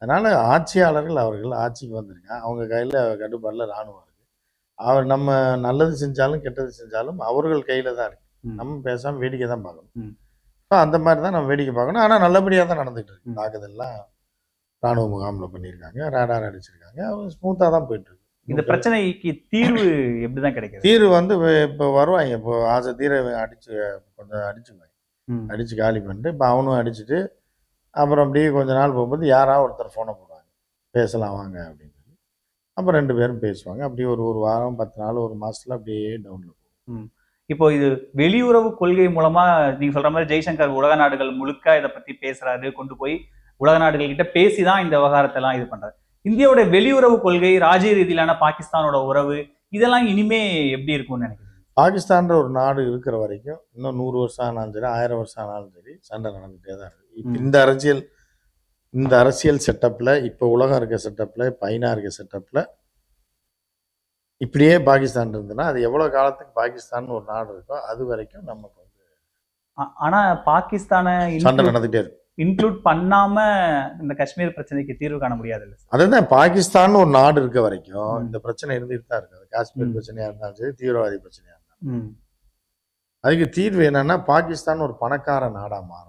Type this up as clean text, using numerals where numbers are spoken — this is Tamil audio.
அதனால ஆட்சியாளர்கள் அவர்கள் ஆட்சிக்கு வந்திருக்காங்க. அவங்க கையில கட்டுப்பாடுல ராணுவம் இருக்கு. அவர் நம்ம நல்லது செஞ்சாலும், கெட்டது செஞ்சாலும் அவர்கள் கையில தான் இருக்கு. நம்ம பேசாம வேடிக்கை தான் பார்க்கணும். அந்த மாதிரி தான் நம்ம வேடிக்கை பார்க்கணும். ஆனா நல்லபடியா தான் நடந்துட்டு இருக்கு. தாக்குதல்லாம் ராணுவ முகாம்ல பண்ணியிருக்காங்க. ரேடார் அடிச்சிருக்காங்க. ஸ்மூத்தா தான் போயிட்டு இருக்கு. இந்த பிரச்சனைக்கு தீர்வு எப்படிதான் கிடைக்குது? தீர்வு வந்து இப்போ வருவாங்க. இப்போ ஆசை தீர அடிச்சு கொஞ்சம் அடிச்சுக்குவாங்க. அடிச்சு காலி பண்ணிட்டு இப்போ அவனும் அடிச்சுட்டு அப்புறம் அப்படியே கொஞ்ச நாள் போகும்போது யாராவது ஒருத்தர் ஃபோனை போடுவாங்க. பேசலாம் வாங்க அப்படின்னு சொல்லி. அப்புறம் 2 பேரும் பேசுவாங்க. அப்படியே ஒரு வாரம் 10 நாள் 1 மாசத்துல அப்படியே டவுன்ல போகும். இப்போ இது வெளியுறவு கொள்கை மூலமா நீங்க சொல்ற மாதிரி ஜெய்சங்கர் உலக நாடுகள் முழுக்க இதை பத்தி பேசுறாரு, கொண்டு போய் உலக நாடுகள் கிட்ட பேசிதான் இந்த விவகாரத்தை எல்லாம் இது பண்றாரு. இந்தியாவோட வெளியுறவு கொள்கை, ராஜ்ய ரீதியிலான பாகிஸ்தானோட உறவு, இதெல்லாம் இனிமே எப்படி இருக்கும்னு நினைக்கிறீங்க? பாகிஸ்தான்ற ஒரு நாடு இருக்கிற வரைக்கும் இன்னும் 100 வருஷம் ஆனாலும் சரி, 1000 வருஷம் ஆனாலும் சரி, சண்டை நடந்துகிட்டே தான் இருக்கு. இந்த அரசியல் செட்டப்ல, இப்போ உலகம் இருக்க செட்டப்ல, ஐநா இருக்க செட்டப்ல இப்படியே பாகிஸ்தான் இருந்ததுன்னா அது எவ்வளவு காலத்துக்கு பாகிஸ்தான் ஒரு நாடு இருக்கோ அது வரைக்கும் நமக்கு வந்து ஆனா பாகிஸ்தானை சண்டை நடந்துகிட்டே இருக்கு. இன்க்ளூட் பண்ணாம இந்த காஷ்மீர் பிரச்சனைக்கு தீர்வு காண முடியாது இல்லை? அதுதான் பாகிஸ்தான் ஒரு நாடு இருக்க வரைக்கும் இந்த பிரச்சனை இருந்துட்டு தான் இருக்கு. காஷ்மீர் பிரச்சனையா இருந்தாலும் சரி, தீவிரவாதி பிரச்சனையா இருந்தாலும் அதுக்கு தீர்வு என்னன்னா பாகிஸ்தான் ஒரு பணக்கார நாடா மாறும்.